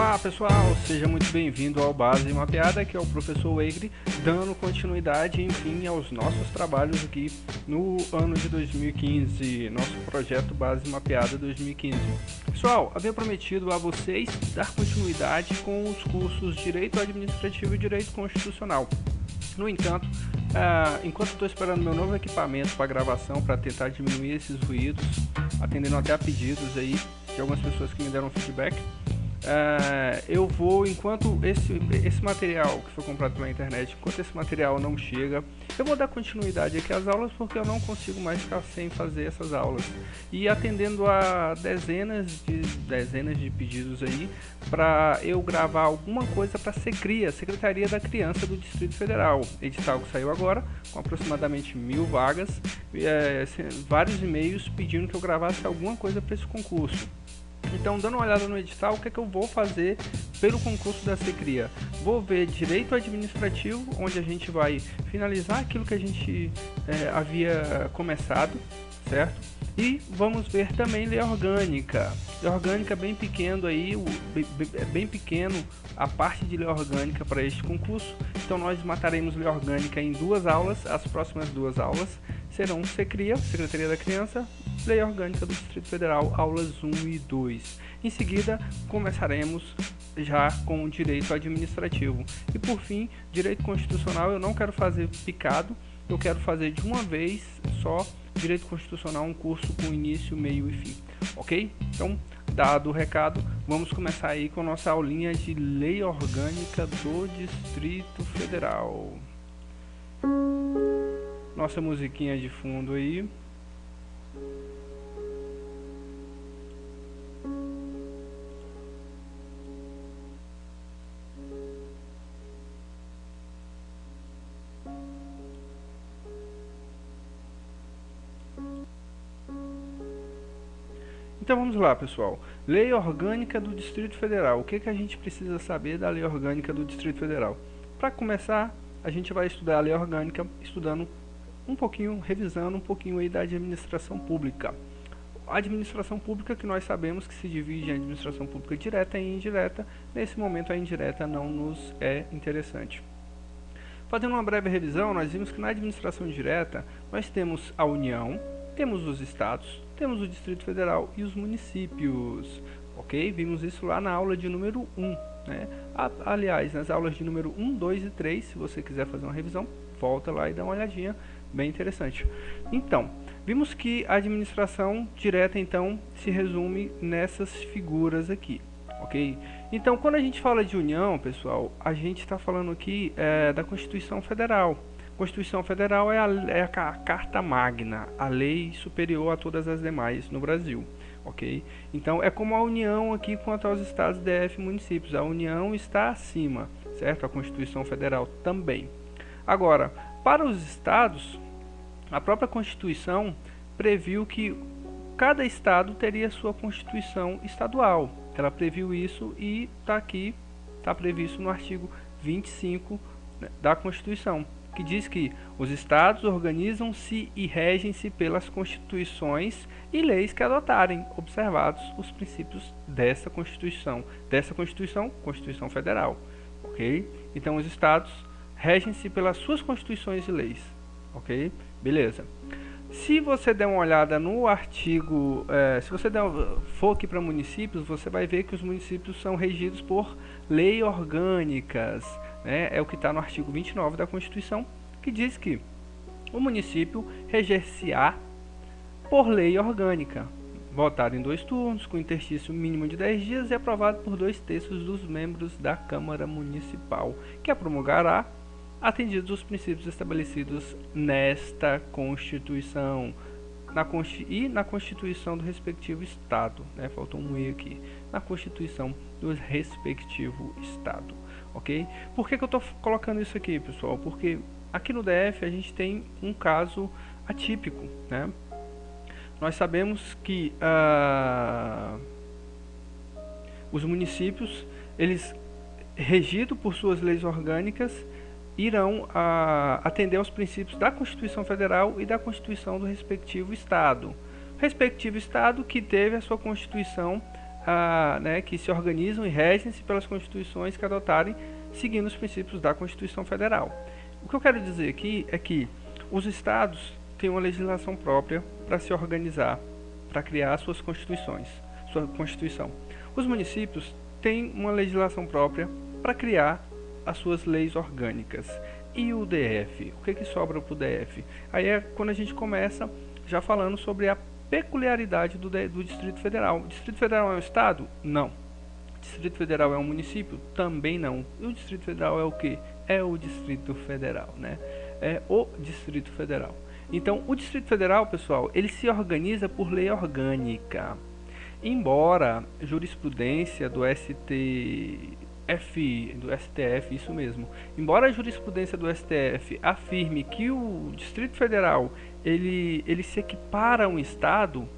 Olá pessoal, seja muito bem-vindo ao Base Mapeada, que é o professor Weigre, dando continuidade, enfim, aos nossos trabalhos aqui no ano de 2015, nosso projeto Base Mapeada 2015. Pessoal, havia prometido a vocês dar continuidade com os cursos Direito Administrativo e Direito Constitucional. No entanto, enquanto estou esperando meu novo equipamento para gravação, para tentar diminuir esses ruídos, atendendo até a pedidos aí de algumas pessoas que me deram feedback, eu vou, enquanto esse material que foi comprado pela internet, enquanto esse material não chega, eu vou dar continuidade aqui às aulas, porque eu não consigo mais ficar sem fazer essas aulas, e atendendo a dezenas de pedidos aí para eu gravar alguma coisa para a SECRIA, Secretaria da Criança do Distrito Federal, edital que saiu agora, com aproximadamente 1000 vagas, vários e-mails pedindo que eu gravasse alguma coisa para esse concurso. Então, dando uma olhada no edital, o que é que eu vou fazer pelo concurso da SECRIA? Vou ver Direito Administrativo, onde a gente vai finalizar aquilo que a gente havia começado, certo? E vamos ver também Lei Orgânica. Lei Orgânica bem pequeno aí, bem pequeno a parte de Lei Orgânica para este concurso. Então nós mataremos Lei Orgânica em 2 aulas. As próximas 2 aulas serão SECRIA, Secretaria da Criança, Lei Orgânica do Distrito Federal, aulas 1 e 2. Em seguida, começaremos já com o Direito Administrativo. E por fim, Direito Constitucional eu não quero fazer picado, eu quero fazer de uma vez só Direito Constitucional, um curso com início, meio e fim. Ok? Então, dado o recado, vamos começar aí com a nossa aulinha de Lei Orgânica do Distrito Federal. Nossa musiquinha de fundo aí. Então vamos lá, pessoal. Lei Orgânica do Distrito Federal. O que a gente precisa saber da Lei Orgânica do Distrito Federal? Para começar, a gente vai estudar a Lei Orgânica, estudando um pouquinho, revisando um pouquinho aí da administração pública. A administração pública, que nós sabemos que se divide em administração pública direta e indireta. Nesse momento a indireta não nos é interessante. Fazendo uma breve revisão, nós vimos que na administração direta nós temos a União, temos os estados, temos o Distrito Federal e os municípios. Ok? Vimos isso lá na aula de número 1. Né? Aliás, nas aulas de número 1, 2 e 3, se você quiser fazer uma revisão, volta lá e dá uma olhadinha, bem interessante. Então, vimos que a administração direta, então, se resume nessas figuras aqui. Ok? Então, quando a gente fala de União, pessoal, a gente está falando aqui da Constituição Federal. Constituição Federal é a Carta Magna, a lei superior a todas as demais no Brasil, ok? Então é como a União aqui quanto aos estados, DF e municípios. A União está acima, certo? A Constituição Federal também. Agora, para os estados, a própria Constituição previu que cada estado teria sua Constituição estadual. Ela previu isso e está aqui, está previsto no artigo 25 da Constituição, que diz que os estados organizam-se e regem-se pelas constituições e leis que adotarem, observados os princípios dessa Constituição, Constituição Federal, ok? Então os estados regem-se pelas suas constituições e leis, ok? Beleza. Se você der uma olhada no artigo, se você for aqui para municípios, você vai ver que os municípios são regidos por leis orgânicas. É o que está no artigo 29 da Constituição, que diz que o município reger-se-á por lei orgânica, votado em 2 turnos, com interstício mínimo de 10 dias e aprovado por 2/3 dos membros da Câmara Municipal, que a promulgará, atendidos os princípios estabelecidos nesta Constituição e na Constituição do respectivo Estado. Faltou um E aqui. Na Constituição do respectivo Estado. Ok? Por que eu estou colocando isso aqui, pessoal? Porque aqui no DF a gente tem um caso atípico, né? Nós sabemos que os municípios, eles, regidos por suas leis orgânicas, irão atender aos princípios da Constituição Federal e da Constituição do respectivo Estado. Respectivo Estado que teve a sua Constituição né, que se organizam e regem-se pelas constituições que adotarem, seguindo os princípios da Constituição Federal. O que eu quero dizer aqui é que os estados têm uma legislação própria para se organizar, para criar suas constituições, sua Constituição. Os municípios têm uma legislação própria para criar as suas leis orgânicas. E o DF? O que sobra para o DF? Aí é quando a gente começa já falando sobre a peculiaridade do Distrito Federal. O Distrito Federal é um estado? Não. O Distrito Federal é um município? Também não. E o Distrito Federal é o quê? É o Distrito Federal, né? É o Distrito Federal. Então, o Distrito Federal, pessoal, ele se organiza por lei orgânica. Embora a jurisprudência do STF, isso mesmo, embora a jurisprudência do STF afirme que o Distrito Federal ele se equipara a um estado,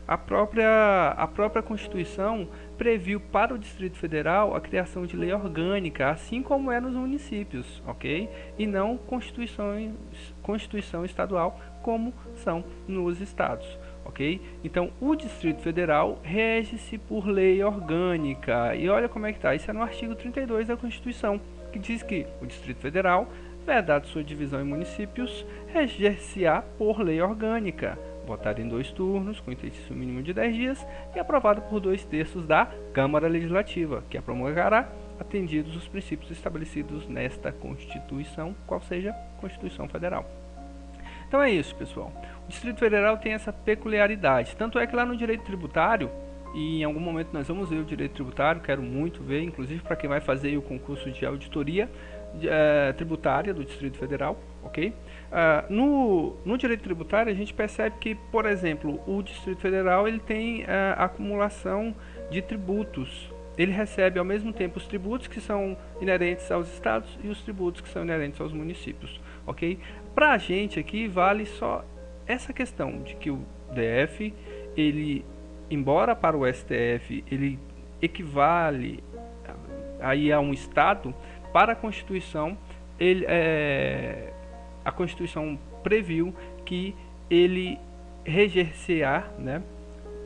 a própria Constituição previu para o Distrito Federal a criação de lei orgânica, assim como é nos municípios, ok? E não Constituição estadual, como são nos estados, ok? Então, o Distrito Federal rege-se por lei orgânica. E olha como é que está. Isso é no artigo 32 da Constituição, que diz que o Distrito Federal, vedada sua divisão em municípios, reger-se-á por lei orgânica, votada em 2 turnos, com intentício mínimo de 10 dias, e aprovada por 2/3 da Câmara Legislativa, que a promulgará, atendidos os princípios estabelecidos nesta Constituição, qual seja a Constituição Federal. Então é isso, pessoal. O Distrito Federal tem essa peculiaridade. Tanto é que lá no direito tributário, e em algum momento nós vamos ver o direito tributário, quero muito ver, inclusive para quem vai fazer o concurso de auditoria tributária do Distrito Federal, ok? No direito tributário a gente percebe que, por exemplo, o Distrito Federal ele tem acumulação de tributos. Ele recebe ao mesmo tempo os tributos que são inerentes aos estados e os tributos que são inerentes aos municípios, ok? Para a gente aqui vale só essa questão de que o DF, ele, embora para o STF ele equivale aí a um estado, para a Constituição a Constituição previu que ele reger-se-á, né,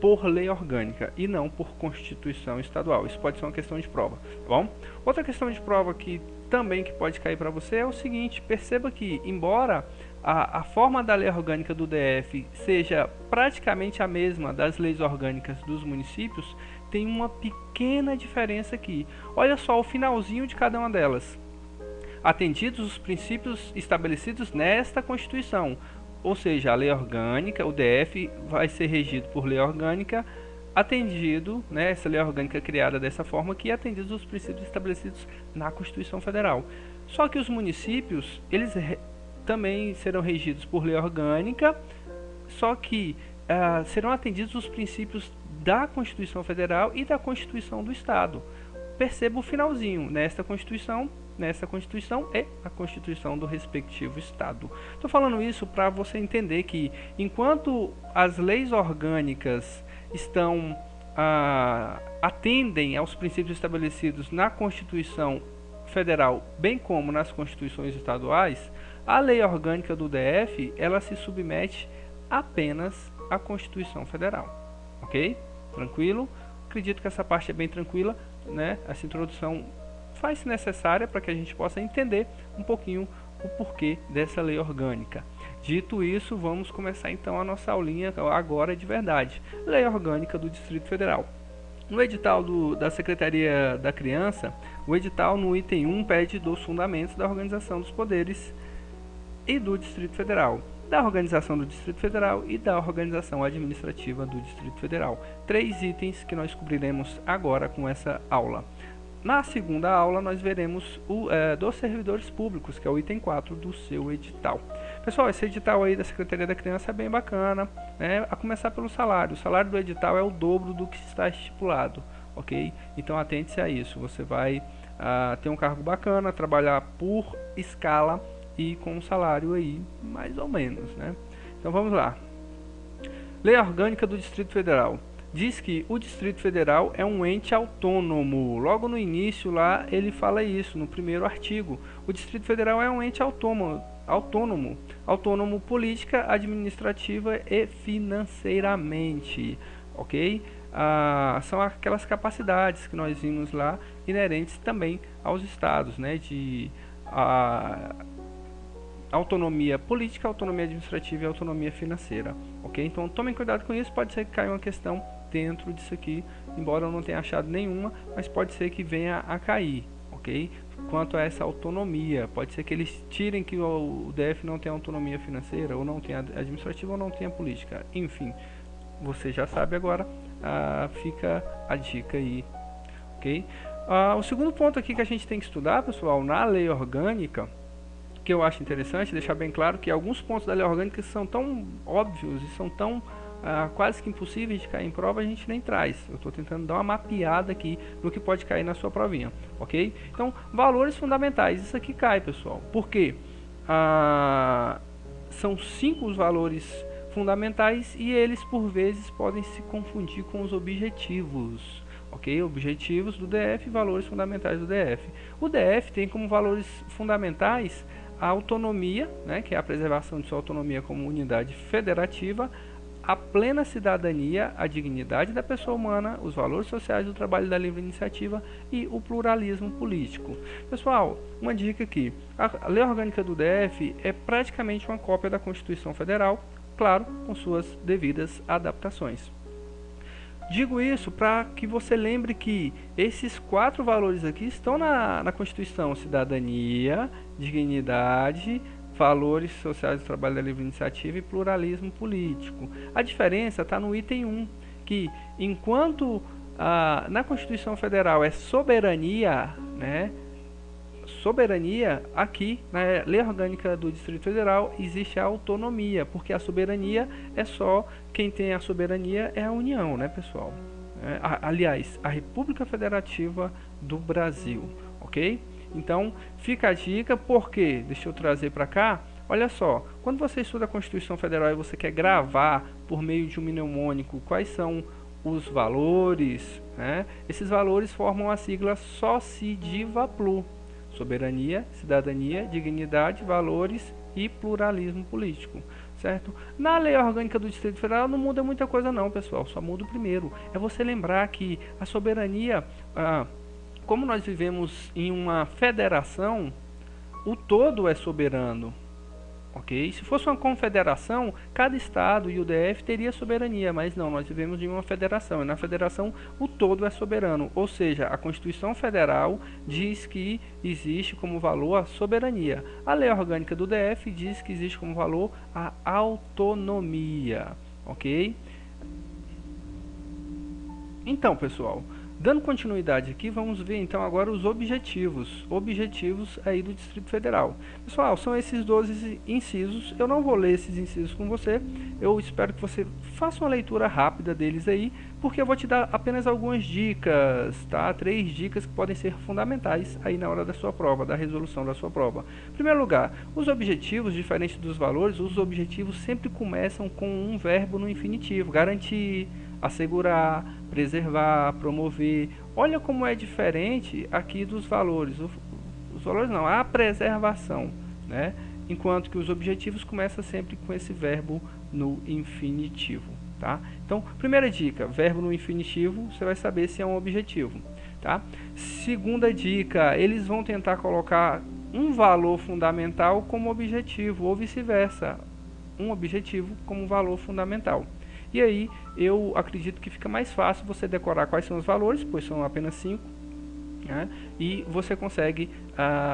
por lei orgânica e não por Constituição estadual. Isso pode ser uma questão de prova, tá bom? Outra questão de prova que também que pode cair para você é o seguinte: perceba que, embora a forma da lei orgânica do DF seja praticamente a mesma das leis orgânicas dos municípios, tem uma pequena diferença aqui. Olha só o finalzinho de cada uma delas. Atendidos os princípios estabelecidos nesta Constituição, ou seja, a lei orgânica, o DF vai ser regido por lei orgânica, atendido, né, essa lei orgânica criada dessa forma aqui, atendidos os princípios estabelecidos na Constituição Federal. Só que os municípios, eles também serão regidos por lei orgânica, só que serão atendidos os princípios da Constituição Federal e da Constituição do Estado. Perceba o finalzinho, nesta Constituição é a Constituição do respectivo Estado. Estou falando isso para você entender que, enquanto as leis orgânicas atendem aos princípios estabelecidos na Constituição Federal, bem como nas Constituições estaduais, a lei orgânica do DF, ela se submete apenas à Constituição Federal. Ok? Tranquilo? Acredito que essa parte é bem tranquila, né? Essa introdução faz-se necessária para que a gente possa entender um pouquinho o porquê dessa lei orgânica. Dito isso, vamos começar então a nossa aulinha agora de verdade. Lei Orgânica do Distrito Federal. No edital da Secretaria da Criança, o edital no item 1 pede dos fundamentos da organização dos poderes e do Distrito Federal, da organização do Distrito Federal e da organização administrativa do Distrito Federal. 3 itens que nós cobriremos agora com essa aula. Na segunda aula nós veremos o dos servidores públicos, que é o item 4 do seu edital. Pessoal, esse edital aí da Secretaria da Criança é bem bacana, né? A começar pelo salário. O salário do edital é o dobro do que está estipulado, ok? Então atente-se a isso. Você vai ter um cargo bacana, trabalhar por escala e com um salário aí mais ou menos, né? Então vamos lá. Lei Orgânica do Distrito Federal. Diz que o Distrito Federal é um ente autônomo. Logo no início lá ele fala isso, no primeiro artigo. O Distrito Federal é um ente autônomo política, administrativa e financeiramente, ok? são aquelas capacidades que nós vimos lá, inerentes também aos estados, né, de autonomia política, autonomia administrativa e autonomia financeira, ok? Então tomem cuidado com isso, pode ser que caia uma questão dentro disso aqui, embora eu não tenha achado nenhuma, mas pode ser que venha a cair, ok? Quanto a essa autonomia, pode ser que eles tirem que o DF não tem autonomia financeira, ou não tem administrativa, ou não tem política, enfim, você já sabe agora, fica a dica aí, ok? O segundo ponto aqui que a gente tem que estudar, pessoal, na lei orgânica, que eu acho interessante deixar bem claro que alguns pontos da lei orgânica são tão óbvios e são tão quase que impossíveis de cair em prova, a gente nem traz. Eu estou tentando dar uma mapeada aqui no que pode cair na sua provinha, ok? Então, valores fundamentais, isso aqui cai, pessoal. Por quê? São 5 os valores fundamentais e eles, por vezes, podem se confundir com os objetivos. Ok? Objetivos do DF e valores fundamentais do DF. O DF tem como valores fundamentais a autonomia, né, que é a preservação de sua autonomia como unidade federativa, a plena cidadania, a dignidade da pessoa humana, os valores sociais do trabalho da livre iniciativa e o pluralismo político. Pessoal, uma dica aqui, a lei orgânica do DF é praticamente uma cópia da Constituição Federal, claro, com suas devidas adaptações. Digo isso para que você lembre que esses 4 valores aqui estão na Constituição: cidadania, dignidade, valores sociais do trabalho da livre iniciativa e pluralismo político. A diferença está no item 1, que enquanto na Constituição Federal é soberania, né? Soberania, aqui na lei orgânica do Distrito Federal existe a autonomia, porque a soberania é só quem tem a soberania é a União, né, pessoal? Aliás, a República Federativa do Brasil, ok? Então, fica a dica, porque, deixa eu trazer para cá, olha só, quando você estuda a Constituição Federal e você quer gravar por meio de um mnemônico quais são os valores, né? Esses valores formam a sigla SOCIDIVAPLU. Soberania, cidadania, dignidade, valores e pluralismo político, certo? Na lei orgânica do Distrito Federal não muda muita coisa não, pessoal, só muda o primeiro. É você lembrar que a soberania, como nós vivemos em uma federação, o todo é soberano, ok? Se fosse uma confederação, cada estado e o DF teria soberania, mas não, nós vivemos em uma federação, e na federação o todo é soberano, ou seja, a Constituição Federal diz que existe como valor a soberania. A lei orgânica do DF diz que existe como valor a autonomia, ok? Então, pessoal, dando continuidade aqui, vamos ver então agora os objetivos aí do Distrito Federal. Pessoal, são esses 12 incisos, eu não vou ler esses incisos com você, eu espero que você faça uma leitura rápida deles aí, porque eu vou te dar apenas algumas dicas, tá? 3 dicas que podem ser fundamentais aí na hora da sua prova, da resolução da sua prova. Em primeiro lugar, os objetivos, diferente dos valores, os objetivos sempre começam com um verbo no infinitivo: garantir, assegurar, preservar, promover. Olha como é diferente aqui dos valores. Os valores não, a preservação, né? Enquanto que os objetivos começam sempre com esse verbo no infinitivo, tá? Então, primeira dica, verbo no infinitivo, você vai saber se é um objetivo, tá? Segunda dica, eles vão tentar colocar um valor fundamental como objetivo, ou vice-versa, um objetivo como valor fundamental. E aí, eu acredito que fica mais fácil você decorar quais são os valores, pois são apenas 5, né? E você consegue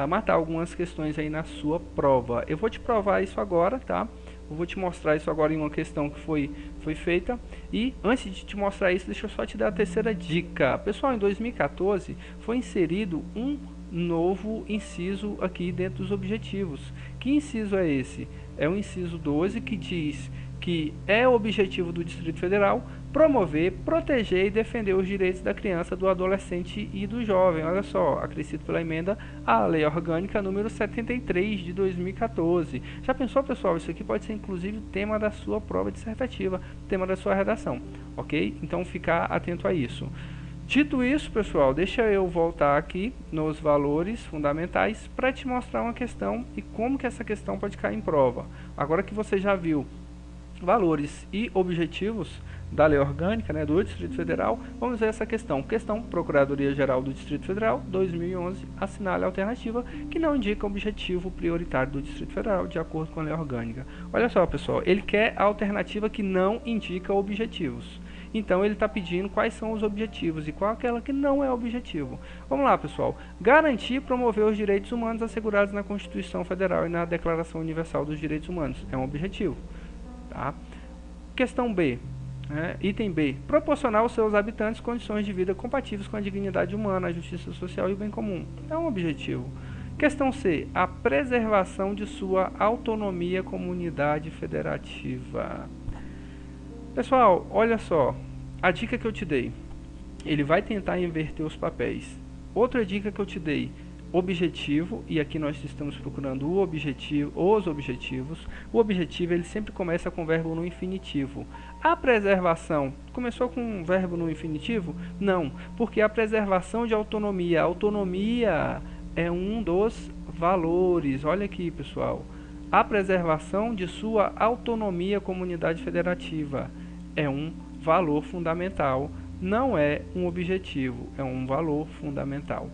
matar algumas questões aí na sua prova. Eu vou te provar isso agora, tá? Eu vou te mostrar isso agora em uma questão que foi feita. E antes de te mostrar isso, deixa eu só te dar a terceira dica. Pessoal, em 2014 foi inserido um novo inciso aqui dentro dos objetivos. Que inciso é esse? É o inciso 12, que diz que é o objetivo do Distrito Federal promover, proteger e defender os direitos da criança, do adolescente e do jovem. Olha só, acrescido pela emenda à Lei Orgânica número 73 de 2014. Já pensou, pessoal? Isso aqui pode ser inclusive tema da sua prova dissertativa, tema da sua redação, ok? Então ficar atento a isso. Dito isso, pessoal, deixa eu voltar aqui nos valores fundamentais para te mostrar uma questão e como que essa questão pode cair em prova. Agora que você já viu valores e objetivos, da Lei Orgânica, né, do Distrito Federal, vamos ver essa questão. Questão Procuradoria-Geral do Distrito Federal, 2011, assinale a alternativa que não indica o objetivo prioritário do Distrito Federal, de acordo com a Lei Orgânica. Olha só, pessoal, ele quer a alternativa que não indica objetivos. Então ele está pedindo quais são os objetivos e qual aquela que não é objetivo. Vamos lá, pessoal. Garantir e promover os direitos humanos assegurados na Constituição Federal e na Declaração Universal dos Direitos Humanos. É um objetivo. Tá? Questão B. Item B. Proporcionar aos seus habitantes condições de vida compatíveis com a dignidade humana, a justiça social e o bem comum. É um objetivo. Questão C. A preservação de sua autonomia comunidade federativa. Pessoal, olha só, a dica que eu te dei, ele vai tentar inverter os papéis. Outra dica que eu te dei, objetivo, e aqui nós estamos procurando o objetivo, os objetivos. O objetivo, ele sempre começa com o verbo no infinitivo. A preservação, começou com um verbo no infinitivo? Não, porque a preservação de autonomia, autonomia é um dos valores, olha aqui, pessoal. A preservação de sua autonomia comunidade federativa é um valor fundamental, não é um objetivo, é um valor fundamental.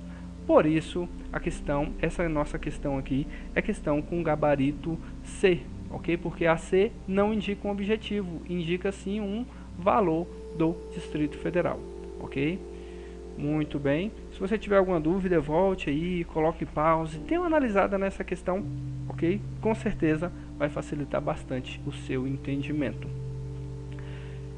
Por isso, a questão, essa nossa questão aqui, é questão com gabarito C, ok? Porque a C não indica um objetivo, indica sim um valor do Distrito Federal, ok? Muito bem. Se você tiver alguma dúvida, volte aí, coloque pause, dê uma analisada nessa questão, ok? Com certeza vai facilitar bastante o seu entendimento.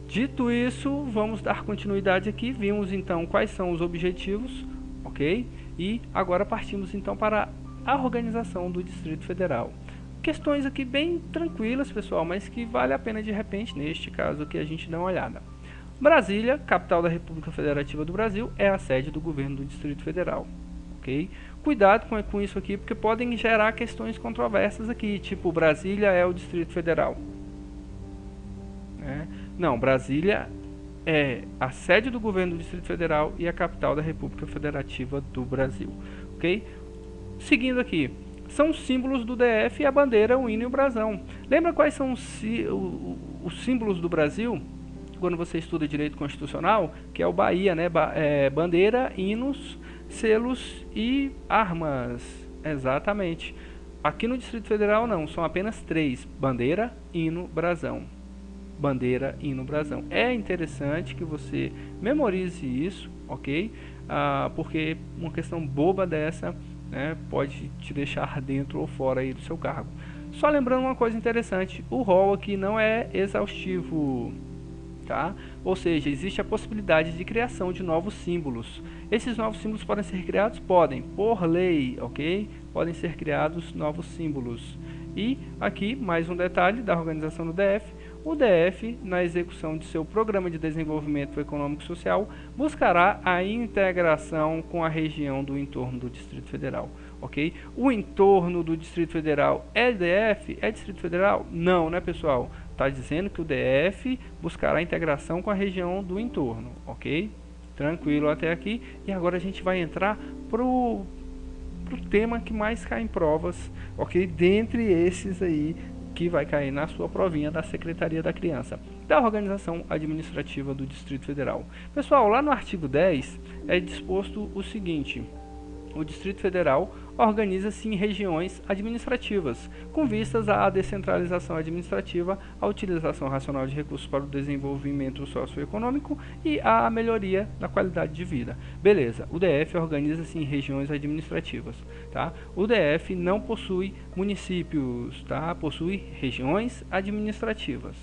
Dito isso, vamos dar continuidade aqui. Vimos então quais são os objetivos, ok? E agora partimos então para a organização do Distrito Federal. Questões aqui bem tranquilas, pessoal, mas que vale a pena de repente, neste caso aqui, a gente dá uma olhada. Brasília, capital da República Federativa do Brasil, é a sede do governo do Distrito Federal, ok? Cuidado com isso aqui, porque podem gerar questões controversas aqui, tipo, Brasília é o Distrito Federal. Não, Brasília é a sede do governo do Distrito Federal e a capital da República Federativa do Brasil, ok? Seguindo aqui, são símbolos do DF e a bandeira, o hino e o brasão. Lembra quais são os símbolos do Brasil? Quando você estuda direito constitucional, que é o Bahia, né? Bandeira, hinos, selos e armas. Exatamente. Aqui no Distrito Federal não, são apenas 3: bandeira, hino, brasão. Bandeira, hino, brasão. É interessante que você memorize isso, ok? Porque uma questão boba dessa, né, pode te deixar dentro ou fora aí do seu cargo. Só lembrando uma coisa interessante, o rol aqui não é exaustivo. Tá? Ou seja, existe a possibilidade de criação de novos símbolos. Esses novos símbolos podem ser criados? Podem, por lei, ok? Podem ser criados novos símbolos. E aqui, mais um detalhe da organização do DF. O DF, na execução de seu Programa de Desenvolvimento Econômico e Social, buscará a integração com a região do entorno do Distrito Federal. Ok? O entorno do Distrito Federal é DF? É Distrito Federal? Não, né, pessoal? Está dizendo que o DF buscará a integração com a região do entorno, ok? Tranquilo até aqui. E agora a gente vai entrar pro tema que mais cai em provas, ok? Dentre esses aí que vai cair na sua provinha da Secretaria da Criança, da Organização Administrativa do Distrito Federal. Pessoal, lá no artigo 10 é disposto o seguinte: o Distrito Federal organiza-se em regiões administrativas, com vistas à descentralização administrativa, à utilização racional de recursos para o desenvolvimento socioeconômico e à melhoria da qualidade de vida. Beleza, o DF organiza-se em regiões administrativas, tá? O DF não possui municípios, tá? Possui regiões administrativas.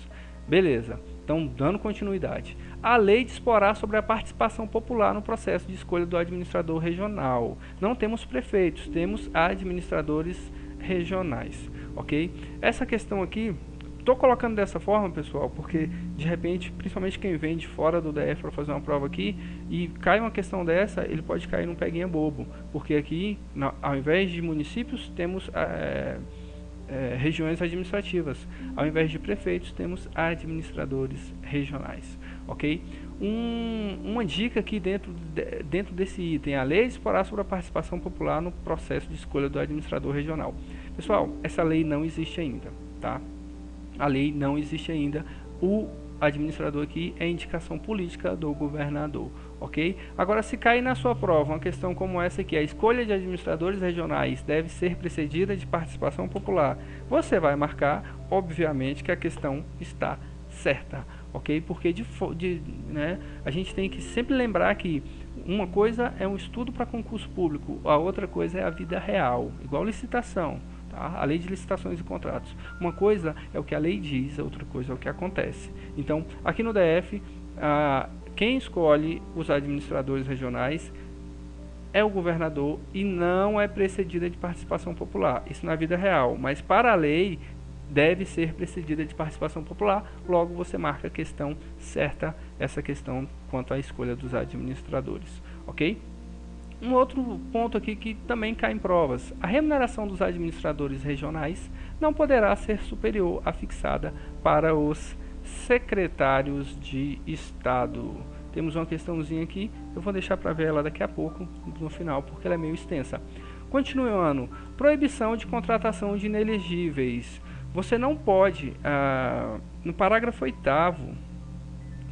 Beleza, então dando continuidade. A lei disporá sobre a participação popular no processo de escolha do administrador regional. Não temos prefeitos, temos administradores regionais, ok? Essa questão aqui, estou colocando dessa forma, pessoal, porque de repente, principalmente quem vem de fora do DF para fazer uma prova aqui, e cai uma questão dessa, ele pode cair num peguinha bobo, porque aqui, ao invés de municípios, temos regiões administrativas. Ao invés de prefeitos, temos administradores regionais, ok? Uma dica aqui dentro desse item: a lei disporá sobre a participação popular no processo de escolha do administrador regional. Pessoal, essa lei não existe ainda, tá? A lei não existe ainda. administrador aqui é indicação política do governador, ok? Agora, se cair na sua prova uma questão como essa aqui, a escolha de administradores regionais deve ser precedida de participação popular, você vai marcar, obviamente, que a questão está certa, ok? Porque né, a gente tem que sempre lembrar que uma coisa é um estudo para concurso público, a outra coisa é a vida real, igual licitação. A lei de licitações e contratos. Uma coisa é o que a lei diz, a outra coisa é o que acontece. Então, aqui no DF, quem escolhe os administradores regionais é o governador e não é precedida de participação popular. Isso na vida real. Mas para a lei, deve ser precedida de participação popular. Logo, você marca a questão certa, essa questão quanto à escolha dos administradores. Ok? Um outro ponto aqui que também cai em provas. A remuneração dos administradores regionais não poderá ser superior à fixada para os secretários de Estado. Temos uma questãozinha aqui, eu vou deixar para ver ela daqui a pouco, no final, porque ela é meio extensa. Continuando, proibição de contratação de inelegíveis. Você não pode, no parágrafo 8º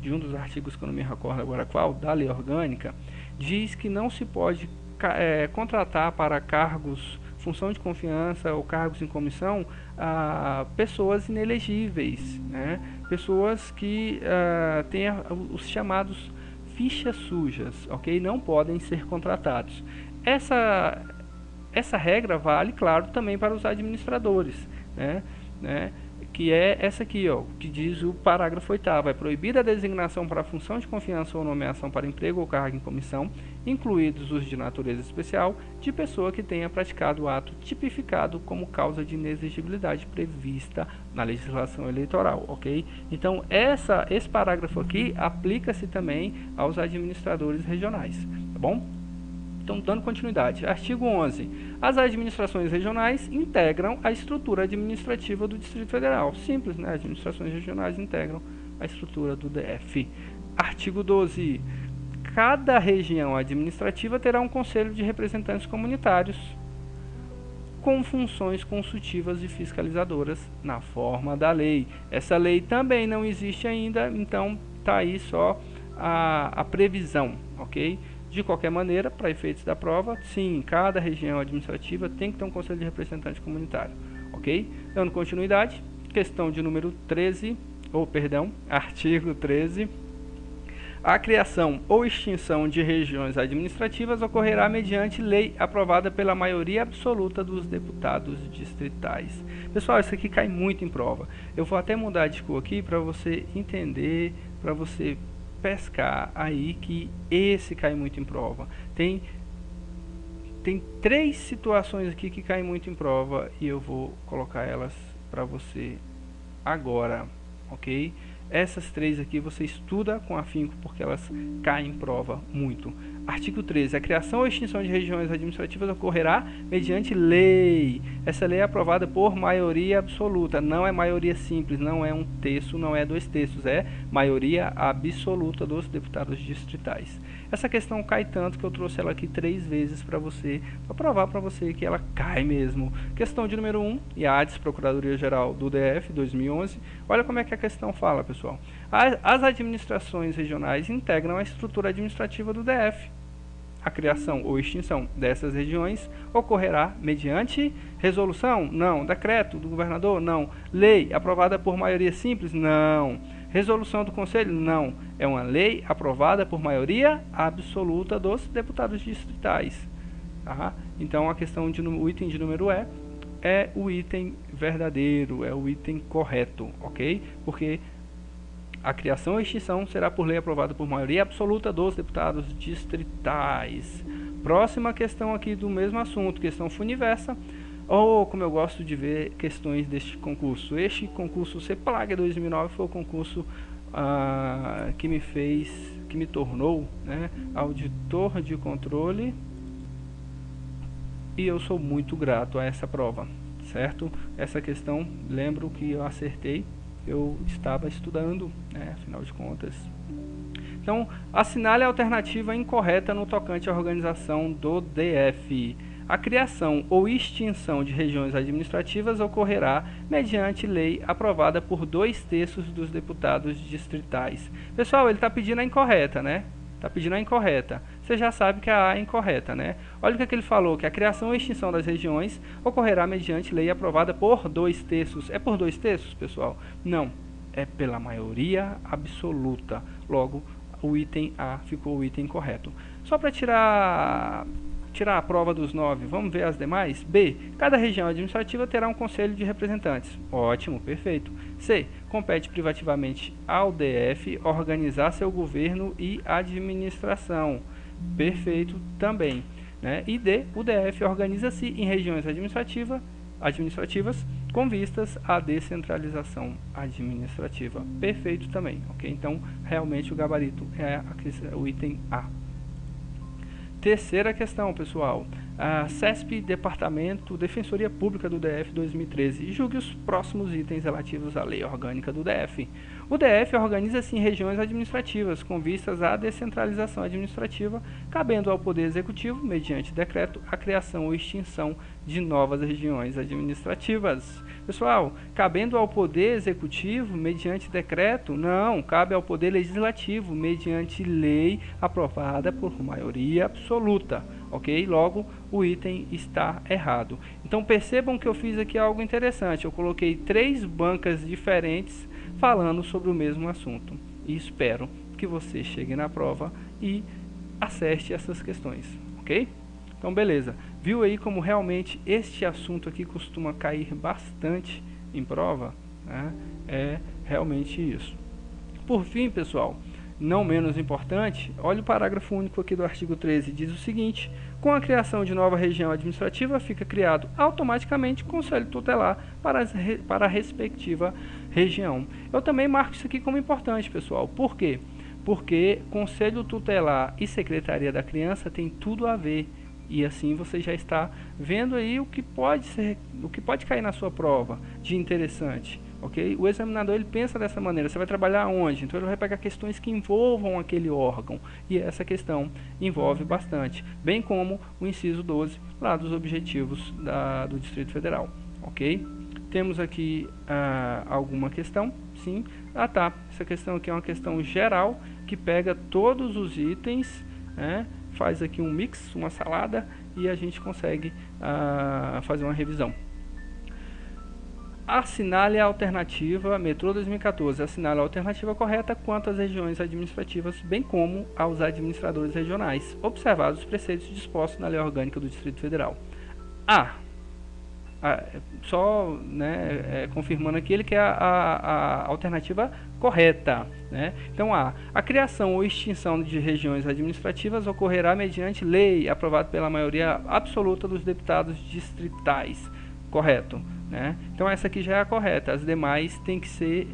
de um dos artigos que eu não me recordo agora qual, da lei orgânica, diz que não se pode contratar para cargos, função de confiança ou cargos em comissão, pessoas inelegíveis, né? Pessoas que têm os chamados fichas sujas, ok? Não podem ser contratados. Essa regra vale, claro, também para os administradores, né? Que é essa aqui, ó, que diz o parágrafo 8º, é proibida a designação para função de confiança ou nomeação para emprego ou cargo em comissão, incluídos os de natureza especial, de pessoa que tenha praticado o ato tipificado como causa de inexigibilidade prevista na legislação eleitoral, ok? Então, esse parágrafo aqui aplica-se também aos administradores regionais, tá bom? Então, dando continuidade. Artigo 11. As administrações regionais integram a estrutura administrativa do Distrito Federal. Simples, né? As administrações regionais integram a estrutura do DF. Artigo 12. Cada região administrativa terá um conselho de representantes comunitários com funções consultivas e fiscalizadoras na forma da lei. Essa lei também não existe ainda, então está aí só a previsão, ok? De qualquer maneira, para efeitos da prova, sim, cada região administrativa tem que ter um conselho de representante comunitário, ok? Dando continuidade, questão de número 13, artigo 13. A criação ou extinção de regiões administrativas ocorrerá mediante lei aprovada pela maioria absoluta dos deputados distritais. Pessoal, isso aqui cai muito em prova. Eu vou até mudar de cor aqui para você entender, para você pescar aí que esse cai muito em prova. Tem 3 situações aqui que caem muito em prova e eu vou colocar elas para você agora, ok? Essas 3 aqui você estuda com afinco porque elas caem em prova muito. Artigo 13. A criação ou extinção de regiões administrativas ocorrerá mediante lei. Essa lei é aprovada por maioria absoluta. Não é maioria simples, não é 1/3, não é 2/3. É maioria absoluta dos deputados distritais. Essa questão cai tanto que eu trouxe ela aqui 3 vezes para você, para provar para você que ela cai mesmo. Questão de número 1, IADES, Procuradoria-Geral do DF, 2011. Olha como é que a questão fala, pessoal. As administrações regionais integram a estrutura administrativa do DF. A criação ou extinção dessas regiões ocorrerá mediante resolução? Não. Decreto do governador? Não. Lei aprovada por maioria simples? Não. Resolução do Conselho? Não. É uma lei aprovada por maioria absoluta dos deputados distritais. Tá? Então, a questão o item de número é o item verdadeiro, é o item correto, ok? Porque a criação e extinção será por lei aprovada por maioria absoluta dos deputados distritais. Próxima questão aqui do mesmo assunto, questão funiversa, ou como eu gosto de ver questões deste concurso. Este concurso CEPLAG 2009 foi o concurso que me tornou, né, auditor de controle, e eu sou muito grato a essa prova, certo? Essa questão, lembro que eu acertei. Eu estava estudando, né, afinal de contas. Então, assinale a alternativa incorreta no tocante à organização do DF. A criação ou extinção de regiões administrativas ocorrerá mediante lei aprovada por 2/3 dos deputados distritais. Pessoal, ele está pedindo a incorreta, né? Está pedindo a incorreta. Você já sabe que a A é incorreta, né? Olha o que ele falou, que a criação ou extinção das regiões ocorrerá mediante lei aprovada por 2/3. É por 2/3, pessoal? Não, é pela maioria absoluta. Logo, o item A ficou o item correto. Só para tirar a prova dos 9, vamos ver as demais? B. Cada região administrativa terá um conselho de representantes. Ótimo, perfeito. C. Compete privativamente ao DF organizar seu governo e administração. Perfeito também. Né? E D. O DF organiza-se em regiões administrativas com vistas à descentralização administrativa. Perfeito também. Ok? Então, realmente o gabarito é o item A. Terceira questão, pessoal. A CESP, Departamento Defensoria Pública do DF 2013. Julgue os próximos itens relativos à lei orgânica do DF. O DF organiza-se em regiões administrativas com vistas à descentralização administrativa, cabendo ao Poder Executivo, mediante decreto, a criação ou extinção de novas regiões administrativas. Pessoal, cabendo ao Poder Executivo, mediante decreto? Não, cabe ao Poder Legislativo, mediante lei aprovada por maioria absoluta. Ok? Logo, o item está errado. Então, percebam que eu fiz aqui algo interessante. Eu coloquei 3 bancas diferentes falando sobre o mesmo assunto. E espero que você chegue na prova e acerte essas questões. Ok? Então, beleza. Viu aí como realmente este assunto aqui costuma cair bastante em prova? Né? É realmente isso. Por fim, pessoal, não menos importante, olha o parágrafo único aqui do artigo 13, diz o seguinte: com a criação de nova região administrativa, fica criado automaticamente conselho tutelar para a respectiva região. Eu também marco isso aqui como importante, pessoal. Por quê? Porque conselho tutelar e secretaria da criança tem tudo a ver. E assim você já está vendo aí o que pode cair na sua prova de interessante. Okay? O examinador ele pensa dessa maneira, você vai trabalhar onde? Então ele vai pegar questões que envolvam aquele órgão, e essa questão envolve bastante, bem como o inciso 12 lá dos objetivos do Distrito Federal. Ok? Temos aqui alguma questão? Sim. Ah tá, essa questão aqui é uma questão geral, que pega todos os itens, né? Faz aqui um mix, uma salada, e a gente consegue fazer uma revisão. Assinale a alternativa Metrô 2014. Assinale a alternativa correta quanto às regiões administrativas, bem como aos administradores regionais, observados os preceitos dispostos na Lei Orgânica do Distrito Federal. Só confirmando aqui, ele quer a alternativa correta. Né? Então, a criação ou extinção de regiões administrativas ocorrerá mediante lei aprovada pela maioria absoluta dos deputados distritais. Correto. Né? Então essa aqui já é a correta, as demais têm que ser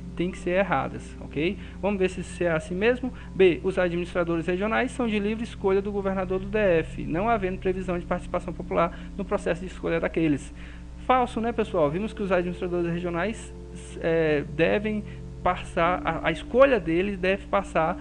erradas, ok? Vamos ver se é assim mesmo. B. Os administradores regionais são de livre escolha do governador do DF, não havendo previsão de participação popular no processo de escolha daqueles. Falso, né, pessoal? Vimos que os administradores regionais devem passar, a escolha deles deve passar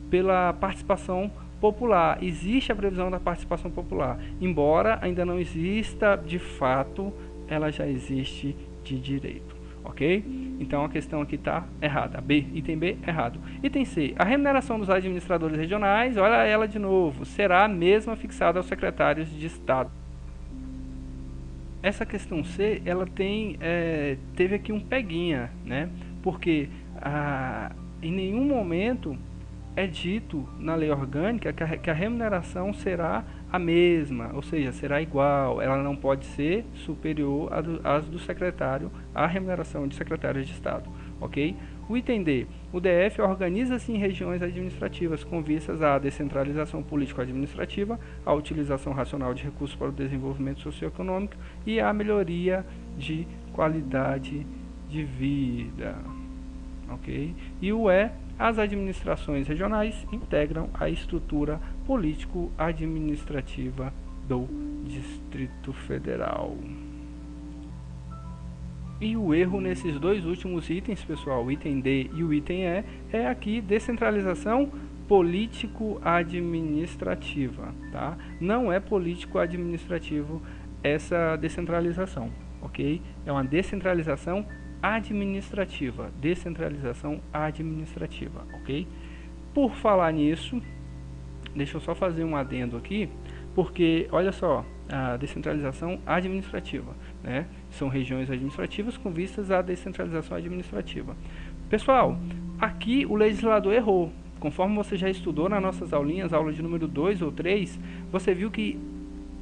pela participação popular. Existe a previsão da participação popular, embora ainda não exista de fato, ela já existe de direito, ok? Então a questão aqui está errada. B, item B, errado. Item C, a remuneração dos administradores regionais, olha ela de novo, será a mesma fixada aos secretários de Estado. Essa questão C, ela teve aqui um peguinha, né? Porque em nenhum momento é dito na lei orgânica que a remuneração será a mesma, ou seja, será igual, ela não pode ser superior às do secretário, à remuneração de secretários de Estado, ok? O item D, o DF organiza-se em regiões administrativas com vistas à descentralização político-administrativa, à utilização racional de recursos para o desenvolvimento socioeconômico e à melhoria de qualidade de vida, ok? E o E, as administrações regionais integram a estrutura político-administrativa do Distrito Federal. E o erro nesses dois últimos itens, pessoal, o item D e o item E, é aqui descentralização político-administrativa, tá? Não é político-administrativo essa descentralização, ok? É uma descentralização administrativa, ok? Por falar nisso, deixa eu só fazer um adendo aqui, porque olha só, a descentralização administrativa, né? São regiões administrativas com vistas à descentralização administrativa. Pessoal, aqui o legislador errou. Conforme você já estudou nas nossas aulinhas, aula de número 2 ou 3, você viu que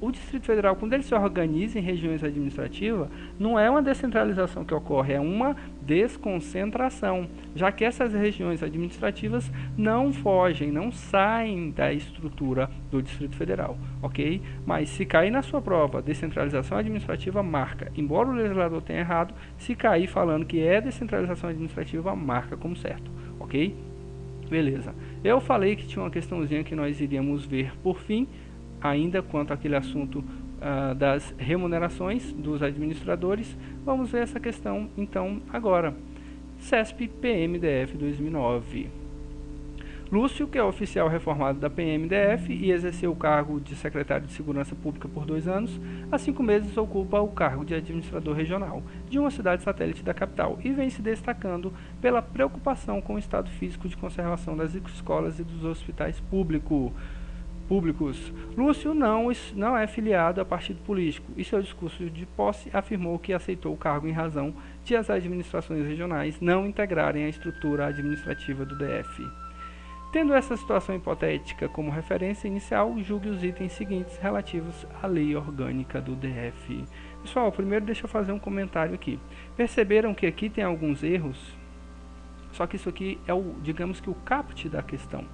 o Distrito Federal, quando ele se organiza em regiões administrativas, não é uma descentralização que ocorre, é uma desconcentração, já que essas regiões administrativas não fogem, não saem da estrutura do Distrito Federal, ok? Mas se cair na sua prova, descentralização administrativa marca, embora o legislador tenha errado, se cair falando que é descentralização administrativa, marca como certo, ok? Beleza. Eu falei que tinha uma questãozinha que nós iríamos ver por fim, ainda quanto àquele assunto das remunerações dos administradores. Vamos ver essa questão então agora. CESP PMDF 2009. Lúcio, que é oficial reformado da PMDF e exerceu o cargo de secretário de Segurança Pública por 2 anos, há 5 meses ocupa o cargo de administrador regional de uma cidade satélite da capital e vem se destacando pela preocupação com o estado físico de conservação das escolas e dos hospitais públicos. Lúcio não é filiado a partido político e seu discurso de posse afirmou que aceitou o cargo em razão de as administrações regionais não integrarem a estrutura administrativa do DF. Tendo essa situação hipotética como referência inicial, julgue os itens seguintes relativos à lei orgânica do DF. Pessoal, primeiro deixa eu fazer um comentário aqui. Perceberam que aqui tem alguns erros? Só que isso aqui é digamos que o caput da questão,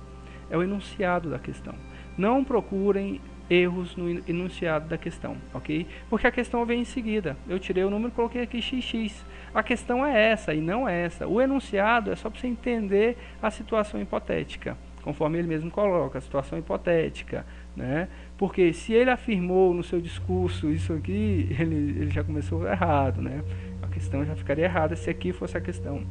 é o enunciado da questão. Não procurem erros no enunciado da questão, ok? Porque a questão vem em seguida. Eu tirei o número e coloquei aqui XX. A questão é essa e não essa. O enunciado é só para você entender a situação hipotética, conforme ele mesmo coloca, a situação hipotética, né? Porque se ele afirmou no seu discurso isso aqui, ele já começou errado, né? A questão já ficaria errada se aqui fosse a questão.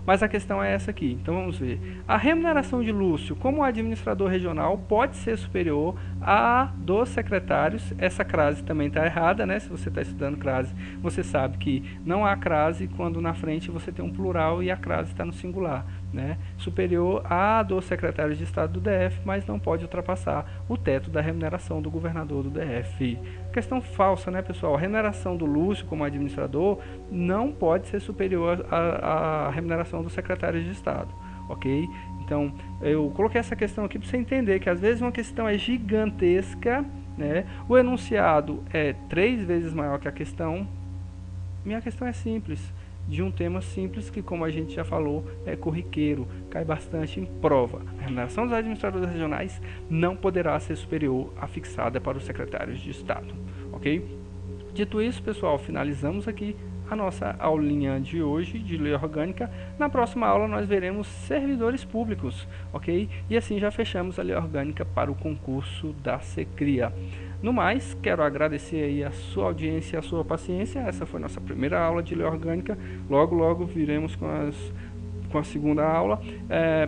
Mas a questão é essa aqui, então vamos ver. A remuneração de Lúcio como administrador regional pode ser superior à dos secretários. Essa crase também está errada, né? Se você está estudando crase, você sabe que não há crase quando na frente você tem um plural e a crase está no singular, né? Superior à dos secretários de Estado do DF, mas não pode ultrapassar o teto da remuneração do governador do DF. Questão falsa, né, pessoal? A remuneração do Lúcio como administrador não pode ser superior à remuneração dos secretários de Estado, ok? Então, eu coloquei essa questão aqui para você entender que às vezes uma questão é gigantesca, né? O enunciado é 3 vezes maior que a questão. Minha questão é simples, de um tema simples que, como a gente já falou, é corriqueiro, cai bastante em prova. A remuneração dos administradores regionais não poderá ser superior à fixada para os secretários de Estado, ok? Dito isso, pessoal, finalizamos aqui a nossa aulinha de hoje de lei orgânica. Na próxima aula nós veremos servidores públicos, ok? E assim já fechamos a lei orgânica para o concurso da SECRIA. No mais, quero agradecer aí a sua audiência e a sua paciência. Essa foi nossa primeira aula de lei orgânica. Logo viremos com a segunda aula.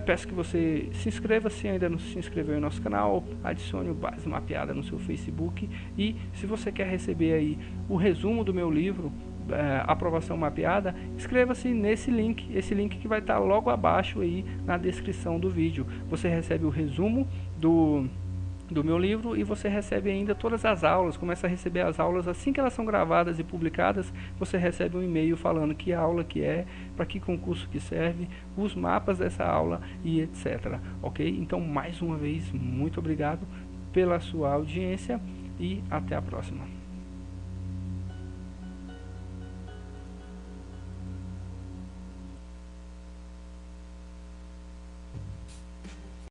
Peço que você se inscreva se ainda não se inscreveu em nosso canal, adicione o Base Mapeada no seu Facebook e se você quer receber aí o resumo do meu livro, Aprovação Mapeada, inscreva-se nesse link, esse link que vai estar logo abaixo aí na descrição do vídeo. Você recebe o resumo do meu livro e você recebe ainda todas as aulas, começa a receber as aulas assim que elas são gravadas e publicadas. Você recebe um e-mail falando que aula que é, para que concurso que serve, os mapas dessa aula e etc, ok? Então, mais uma vez, muito obrigado pela sua audiência e até a próxima.